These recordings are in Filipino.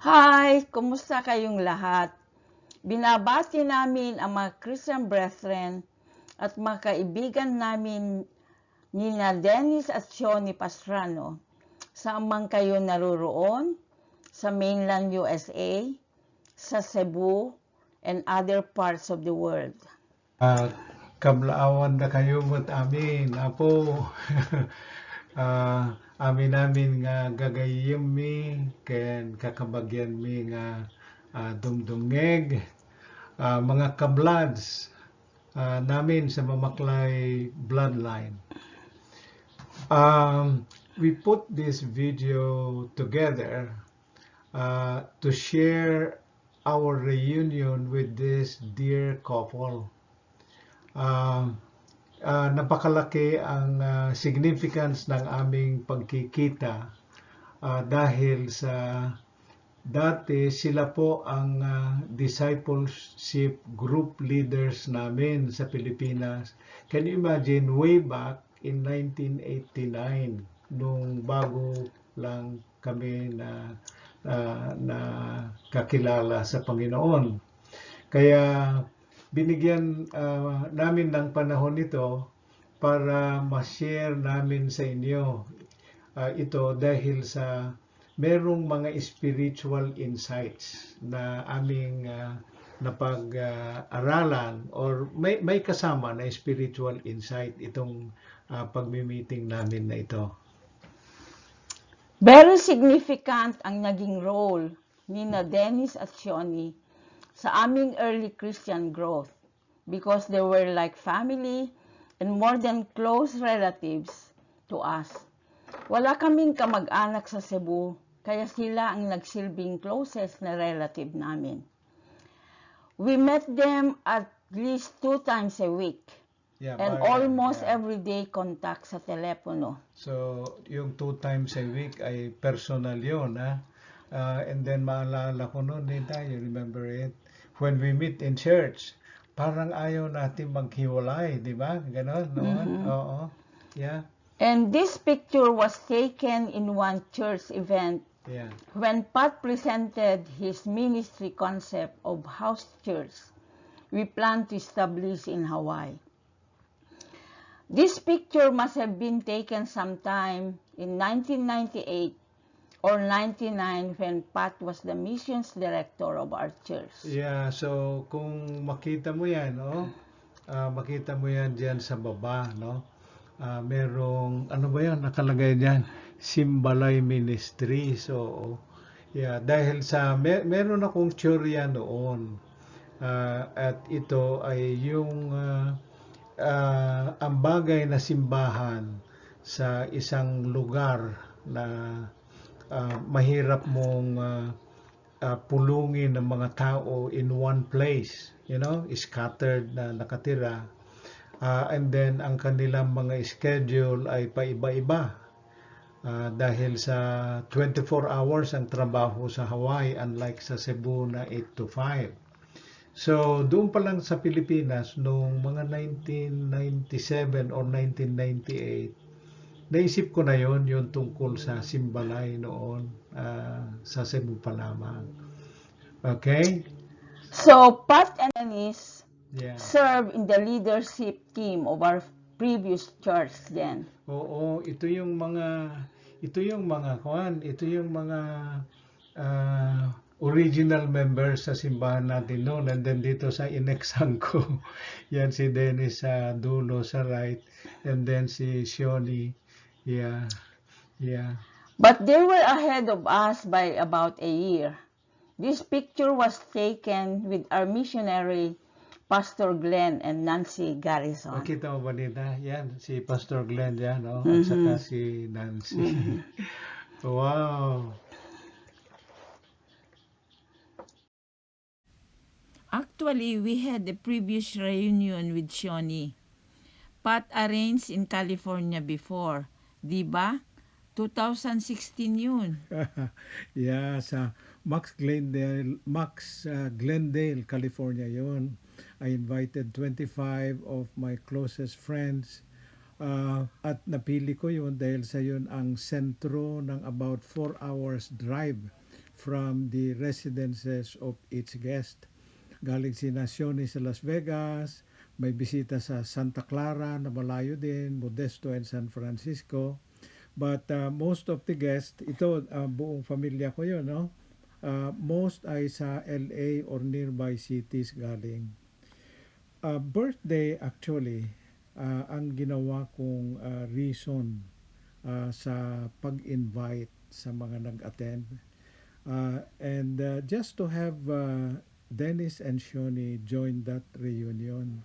Hi! Kumusta kayong lahat? Binabati namin ang mga Christian brethren at mga kaibigan namin nina Dennis at Shoni Pastrano saan man kayo naroroon sa mainland USA, sa Cebu, and other parts of the world. Kablaawan na kayo mo't amin, apo. Amin namin nga gagayem mi, ken kakabagyan mi nga dumdumngeg, mga kablads namin sa Mamaklay bloodline. We put this video together to share our reunion with this dear couple. Napakalaki ang significance ng aming pagkikita dahil sa dati sila po ang discipleship group leaders namin sa Pilipinas. Can you imagine way back in 1989 nung bago lang kami na kakilala sa Panginoon. Kaya binigyan namin ng panahon ito para ma-share namin sa inyo ito dahil sa merong mga spiritual insights na aming napag-aralan or may kasama na spiritual insight itong pagmi-meeting namin na ito. Very significant ang naging role nina Dennis at Shoni sa aming early Christian growth because they were like family and more than close relatives to us. Wala kaming kamag-anak sa Cebu, kaya sila ang nagsilbing closest na relative namin. We met them at least 2 times a week. And almost everyday contact sa telepono. So, yung 2 times a week ay personal yun, ha? And then maalala ko noon, you remember it? When we meet in church, parang ayaw natin maghiwalay, di ba? Ganon, noon? Oo. Yeah. And this picture was taken in one church event when Pat presented his ministry concept of house church we plan to establish in Hawaii. This picture must have been taken sometime in 1998 or 99 when Pat was the missions director of our church. Yeah, so kung makita mo yan, makita mo yan dyan sa baba, no? Merong, ano ba yan, nakalagay dyan? Simbalay Ministry. So, yeah, dahil sa, meron akong teorya noon. At ito ay yung ang bagay na simbahan sa isang lugar na mahirap mong pulungin ng mga tao in one place, scattered na nakatira. And then ang kanilang mga schedule ay paiba-iba dahil sa 24 hours ang trabaho sa Hawaii unlike sa Cebu na 8 to 5. So, doon pa lang sa Pilipinas, noong mga 1997 or 1998, naisip ko na yon yung tungkol sa Simbalay noon, sa Cebu pa lamang. Okay? So, Pat and Dennis serve in the leadership team of our previous church then. Oo, ito yung mga original members sa simbahan natin noon. And then dito sa inexan ko, yan si Dennis sa dulo sa right. And then si Shoni. Yeah. But they were ahead of us by about a year. This picture was taken with our missionary, Pastor Glenn and Nancy Garrison. Makita mo ba nila? Yan, si Pastor Glenn yan, no? At saka si Nancy. Wow! Actually, we had a previous reunion with Shoni. Pat arranged in California before, di ba? 2016 yun. Yeah, sa Glendale, California yun. I invited 25 of my closest friends at napili ko yun dahil sa yun ang sentro ng about 4 hours drive from the residences of each guest. Galing si Nacioni sa Las Vegas, may bisita sa Santa Clara na malayo din, Modesto and San Francisco. But most of the guests, ito buong pamilya ko yun, no? Most ay sa LA or nearby cities galing. Birthday actually, ang ginawa kong reason sa pag-invite sa mga nag-attend. And just to have Dennis and Shoni join that reunion.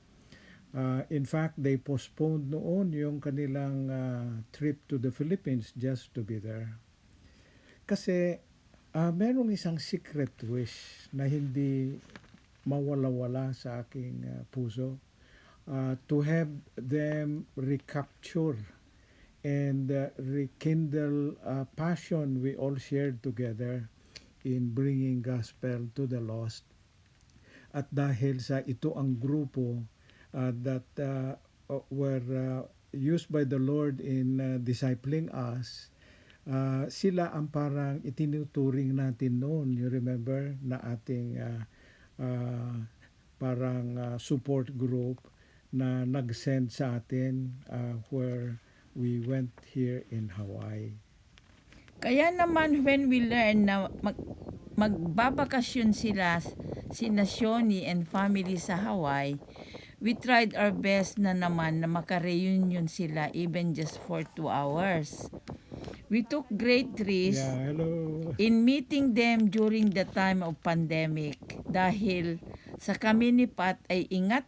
In fact, they postponed noon yung kanilang trip to the Philippines just to be there. Kasi merong isang secret wish na hindi mawala-wala sa aking puso. To have them recapture and rekindle passion we all shared together in bringing gospel to the lost. At dahil sa ito ang grupo that were used by the Lord in discipling us, sila ang parang itinuturing natin noon. You remember na ating parang support group na nag-send sa atin where we went here in Hawaii. Kaya naman when we learn na magbabakasyon sila si Nacioni and family sa Hawaii, we tried our best na naman na maka-reunion sila even just for 2 hours. We took great risks in meeting them during the time of pandemic dahil sa kami ni Pat ay ingat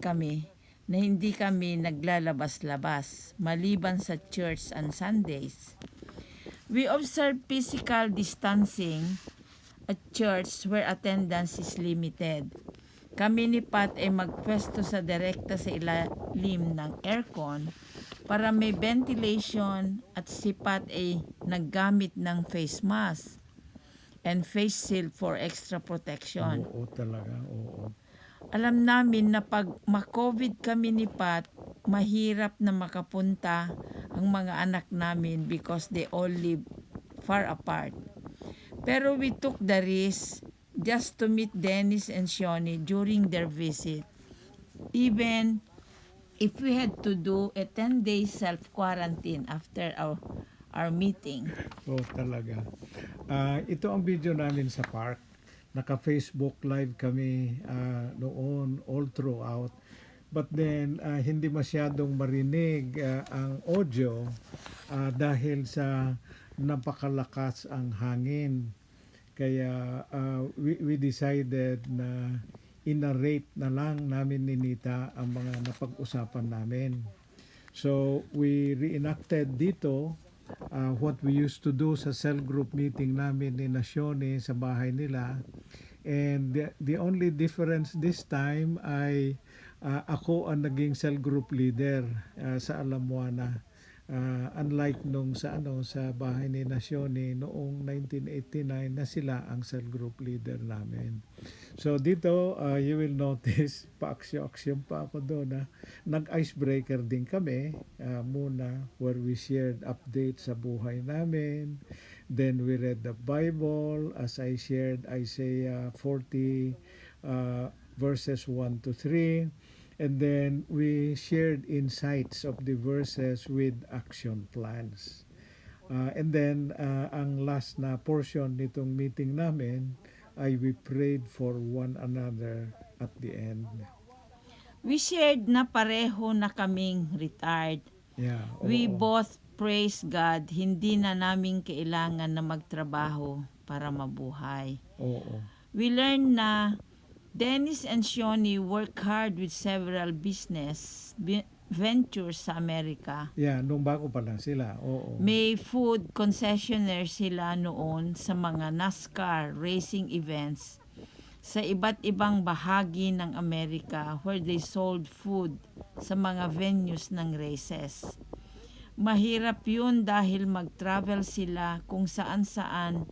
kami na hindi kami naglalabas-labas maliban sa church on Sundays. We observe physical distancing at church where attendance is limited. Kami ni Pat ay magpwesto sa direkta sa ilalim ng aircon para may ventilation at si Pat ay naggamit ng face mask and face shield for extra protection. Oo talaga, oo. Alam namin na pag ma-COVID kami ni Pat, mahirap na makapunta ang mga anak namin because they all live far apart. Pero we took the risk just to meet Dennis and Shoni during their visit. Even if we had to do a 10-day self-quarantine after our meeting. Oo talaga. Ito ang video namin sa park. Naka-Facebook live kami noon all throughout. But then, hindi masyadong marinig ang audio dahil sa napakalakas ang hangin. Kaya we decided na inarrate na lang namin ni Nita ang mga napag-usapan namin. So, we reenacted dito what we used to do sa cell group meeting namin ni Nacioni sa bahay nila. And the only difference this time ay ako ang naging cell group leader sa Alamoana. Unlike nung sa bahay ni Nacioni noong 1989 na sila ang cell group leader namin. So dito you will notice pa-aksyon pa ako doon. Nag-icebreaker din kami muna where we shared updates sa buhay namin. Then we read the Bible as I shared Isaiah 40 verses 1 to 3. And then we shared insights of the verses with action plans. And then ang last na portion nitong meeting namin ay we prayed for one another at the end. We shared na pareho na kaming retired. Yeah, We both praise God, hindi na namin kailangan na magtrabaho para mabuhay. Oo. We learned na Dennis and Shoni work hard with several business ventures sa Amerika. Yeah, nung bago pa lang sila. Oo. May food concessionaire sila noon sa mga NASCAR racing events sa iba't ibang bahagi ng Amerika where they sold food sa mga venues ng races. Mahirap yun dahil mag-travel sila kung saan-saan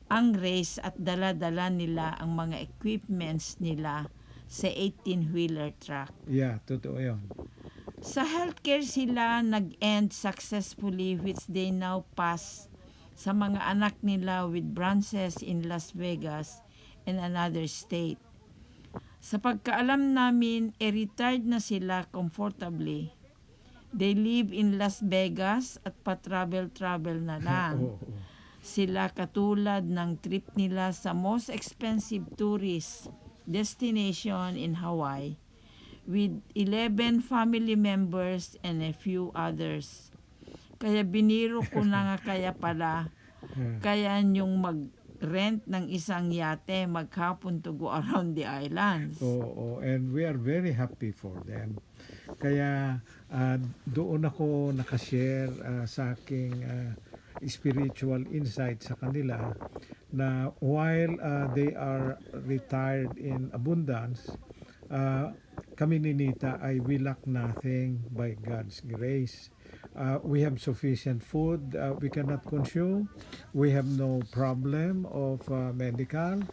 ang race at dala-dala nila ang mga equipments nila sa 18-wheeler truck. Yeah, totoo yun. Sa healthcare sila nag-end successfully which they now pass sa mga anak nila with branches in Las Vegas and another state. Sa pagkaalam namin, retired na sila comfortably. They live in Las Vegas at pa-travel-travel na lang. Oo. Sila katulad ng trip nila sa most expensive tourist destination in Hawaii with 11 family members and a few others. Kaya biniro ko na nga kaya pala, kaya nyong mag-rent ng isang yate maghapon to go around the islands. Oo, and we are very happy for them. Kaya doon ako nakashare sa aking spiritual insight sa kanila na while they are retired in abundance, kami ni Nita ay we lack nothing by God's grace. We have sufficient food we cannot consume. We have no problem of medical.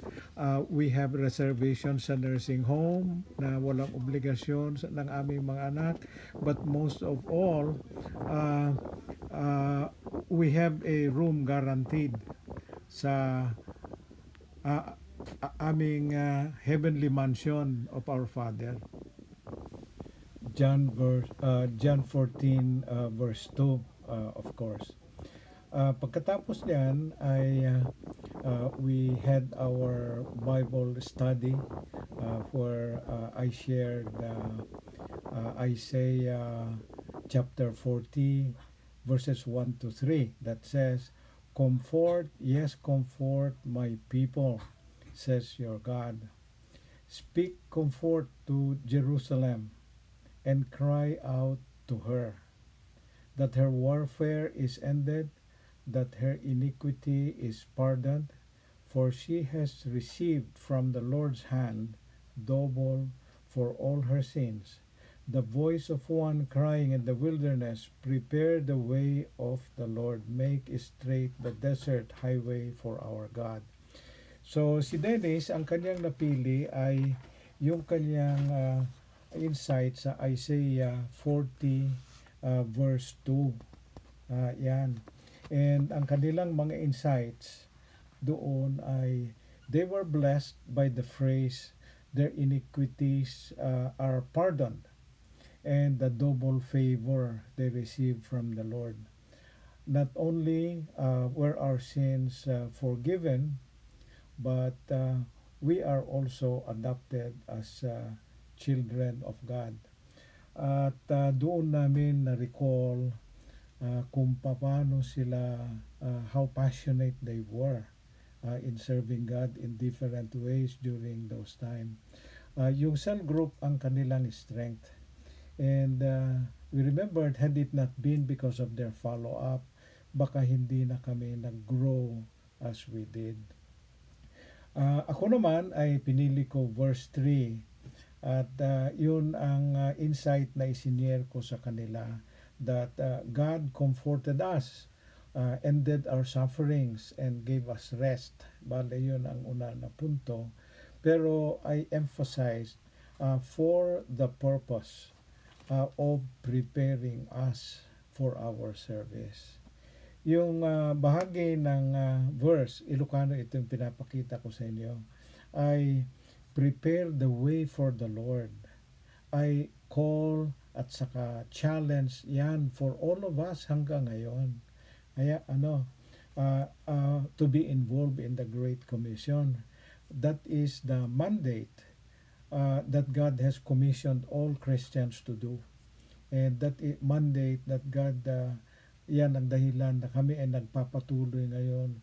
We have reservations sa nursing home na walang obligasyon ng aming mga anak. But most of all, we have a room guaranteed sa aming heavenly mansion of our Father. John 14 verse 2 of course. Pagkatapos niyan ay we had our Bible study where I shared Isaiah chapter 40 verses 1 to 3 that says, "Comfort, yes, comfort my people, says your God. Speak comfort to Jerusalem and cry out to her, that her warfare is ended, that her iniquity is pardoned, for she has received from the Lord's hand double for all her sins. The voice of one crying in the wilderness, prepare the way of the Lord, make straight the desert highway for our God." So si Dennis, ang kanyang napili ay yung kanyang insight sa Isaiah 40 verse 2. Yan. And ang kanilang mga insights doon ay they were blessed by the phrase, their iniquities are pardoned, and the double favor they receive from the Lord. Not only were our sins forgiven, but we are also adopted as children of God. At doon namin na-recall kung paano sila, how passionate they were in serving God in different ways during those time. Yung cell group ang kanilang strength. And we remembered, had it not been because of their follow-up, baka hindi na kami nag-grow as we did. Ako naman ay pinili ko verse 3. At yun ang insight na isinyer ko sa kanila, that God comforted us, ended our sufferings, and gave us rest. Bale, yun ang una na punto. Pero I emphasized for the purpose of preparing us for our service. Yung bahagi ng verse, Ilocano ito yung pinapakita ko sa inyo, ay prepare the way for the Lord. I call at saka challenge yan for all of us hanggang ngayon. Kaya to be involved in the Great Commission. That is the mandate that God has commissioned all Christians to do. And that mandate that God, yan ang dahilan na kami ay nagpapatuloy ngayon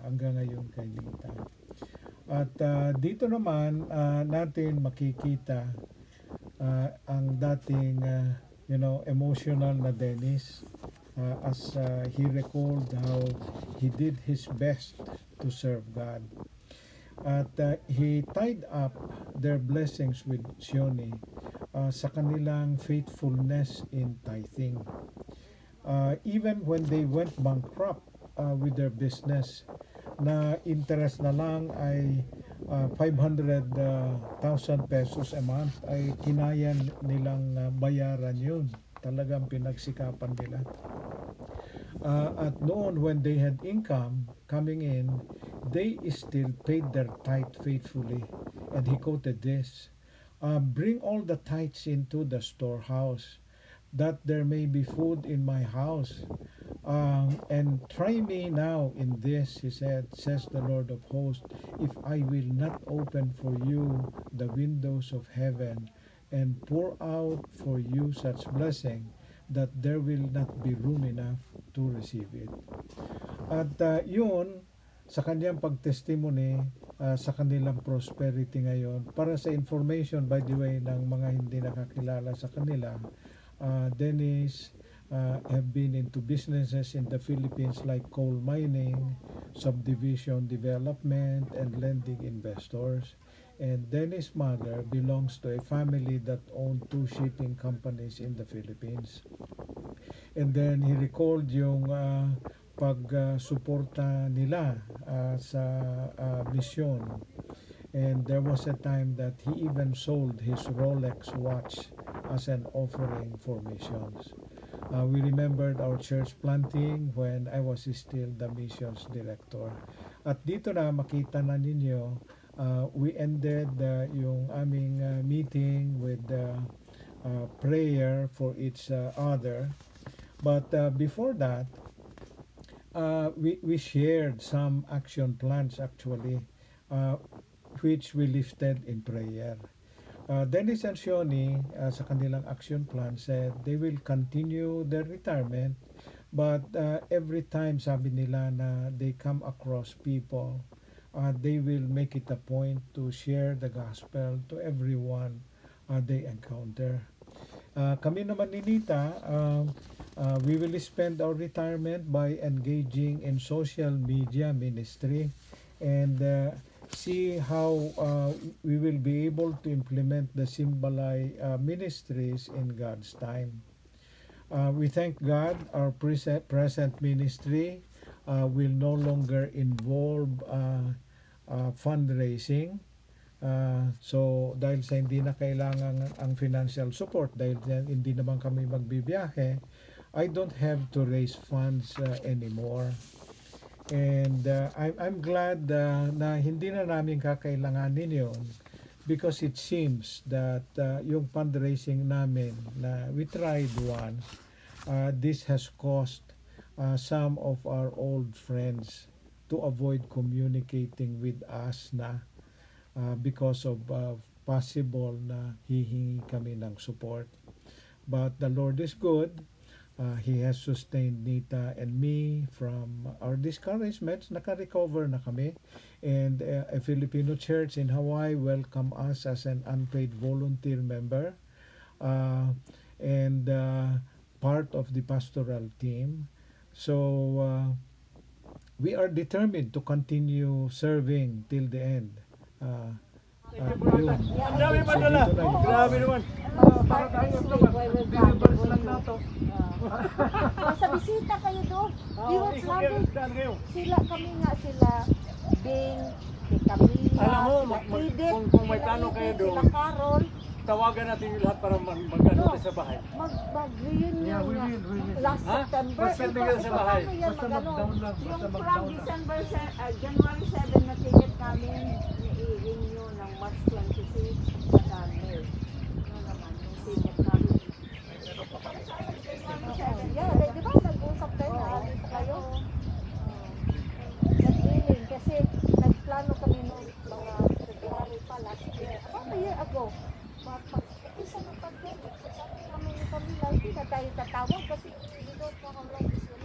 hanggang ngayon kay Nita. At dito naman natin makikita ang dating emotional na Dennis as he recalled how he did his best to serve God. At he tied up their blessings with Sioni sa kanilang faithfulness in tithing. Even when they went bankrupt with their business, na interest na lang ay 500,000 pesos a month, ay kinaya nilang bayaran yun. Talagang pinagsikapan nila. At noon, when they had income coming in, they still paid their tithe faithfully. And he quoted this, bring all the tithes into the storehouse, that there may be food in my house. And try me now in this, he said, says the Lord of hosts, if I will not open for you the windows of heaven and pour out for you such blessing that there will not be room enough to receive it. At yun, sa kanyang pagtestimony sa kanilang prosperity ngayon, para sa information, by the way, ng mga hindi nakakilala sa kanila, Dennis have been into businesses in the Philippines like coal mining, subdivision development, and lending investors. And Dennis' mother belongs to a family that owned 2 shipping companies in the Philippines. And then he recalled yung pag-suporta nila sa misyon. And there was a time that he even sold his Rolex watch as an offering for missions. We remembered our church planting when I was still the missions director. At dito na makita na ninyo, we ended yung aming meeting with prayer for each other. But before that, we shared some action plans actually, which we lifted in prayer. Dennis and Shoni, sa kanilang action plan, said they will continue their retirement, but every time sabi nila na they come across people, they will make it a point to share the gospel to everyone they encounter. Kami naman ni Nita, we will spend our retirement by engaging in social media ministry and see how we will be able to implement the Simbalay ministries in God's time. We thank God our present ministry will no longer involve fundraising. So dahil sa hindi na kailangan ang financial support, dahil hindi naman kami magbibiyahe, I don't have to raise funds anymore. And I'm glad na hindi na namin kakailanganin yun, because it seems that yung fundraising namin na we tried once, this has caused some of our old friends to avoid communicating with us na because of possible na hihingi kami ng support. But the Lord is good. He has sustained Nita and me from our discouragements. Naka-recover na kami. And a Filipino church in Hawaii welcomed us as an unpaid volunteer member and part of the pastoral team. So we are determined to continue serving till the end. Yun. Ang dami madala. Grabe naman. Para tayo Sa bisita kayo doon. Di ba sabi? Sila kami nga sila Bing, si Camila, Alam mo, sila Edith, kung may sila plano Edith, kayo doon, sila Carol. tawagan natin yung lahat para mag-ano tayo sa bahay. Mag-reunion Yeah, we nga. will, we will. Last Ha? September. Basta bigyan sa bahay. Paano yan Basta mag-ano? mag-down lang. Basta Yung from mag-down lang. January 7 na ticket namin, i-renew ng March 26 sa May. Ano naman, yung ticket namin. Yeah, di ba nag-usap kayo na alis kayo? Nag-willing kasi nagplano kami noong mga February pa last year. About a year ago. Isa ng pandemic, sabi namin ni Camila, hindi na tayo tatawag kasi we don't know how long this will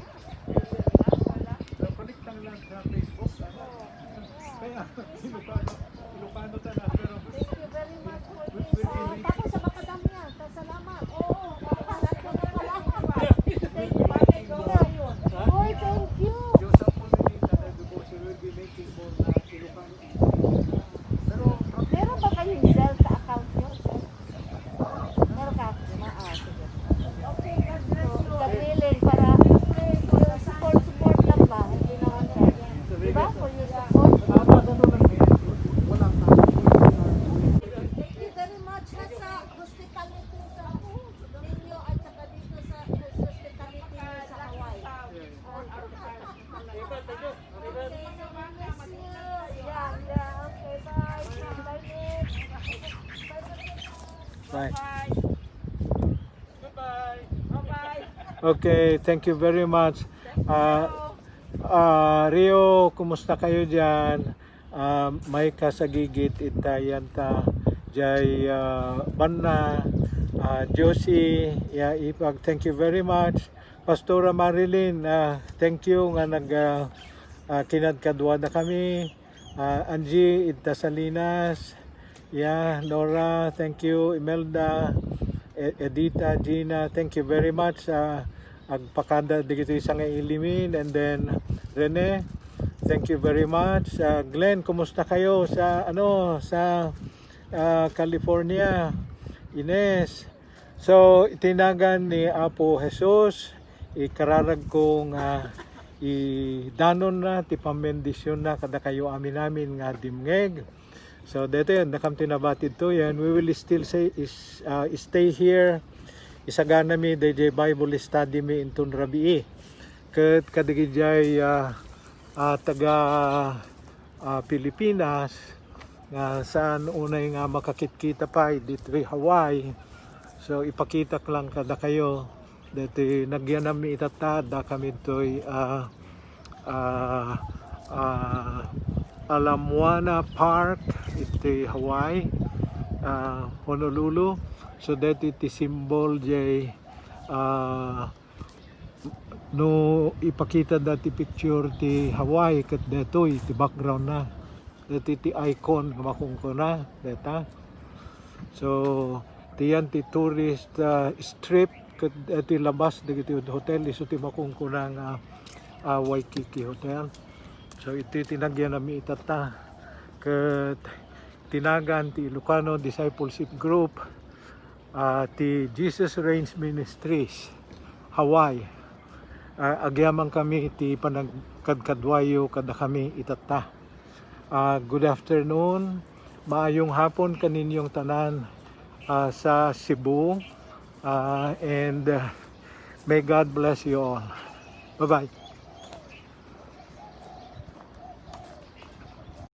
last. Connect lang sa Facebook. Kaya, Ilocano ta na, pero Thank you very much for this. Tapos sa makadam niya, salamat. Oo, lahat ko na pala. Thank you. Oy, thank you. yung sa po na Nita na devotion will be making more na Ilocano. Pero, Meron ba kayong Zelle sa account niyo? Meron ka? Sige. Okay, God bless you. Willing para yung support lang ba? Hindi naman siya. Diba? For your support. Thank you very much na sa hospitality sa ninyo at saka dito sa hospitality sa Hawaii. Bye. Bye-bye. Okay, thank you very much. Rio, kumusta kayo dyan? May kasagigit itayanta jay Banna, Josie, Ipag, thank you very much. Pastora Marilyn, thank you nga kinadkadwa na kami. Angie Salinas, Nora, thank you. Imelda, Edita, Gina, thank you very much. Agpakada dito isang ilimin, and then Rene, thank you very much. Glenn, kumusta kayo sa California? Ines, so itinagan ni Apo Jesus, ikararag kong idanon na ti pamendisyon na kada kayo amin namin nga dimngeg. So dito yan, nakam tinabatid to yan. We will still stay here. Isagana mi DJ Bible study mi intun rabii. Ket kadigijay taga Pilipinas nga saan unay nga makakitkita pa dito Hawaii. So ipakita lang kada kayo dito nagyanam mi itatada kami toy Alamoana Park iti Hawaii, Honolulu. So that iti symbol jay no ipakita dati picture ti Hawaii ket detoy ti background na dati ti icon makungkuna deta. So tiyan ti tourist strip ket ti labas dagiti hotel iso ti makungkuna nga Waikiki Hotel. So iti tinagyan nami itata ket tinagan ti Ilocano Discipleship Group ti Jesus Reigns Ministries Hawaii. Agyaman kami ti panagkadkadwayo kada kami itata. Good afternoon, maayong hapon kaninyong tanan sa Cebu, and may God bless you all. Bye-bye.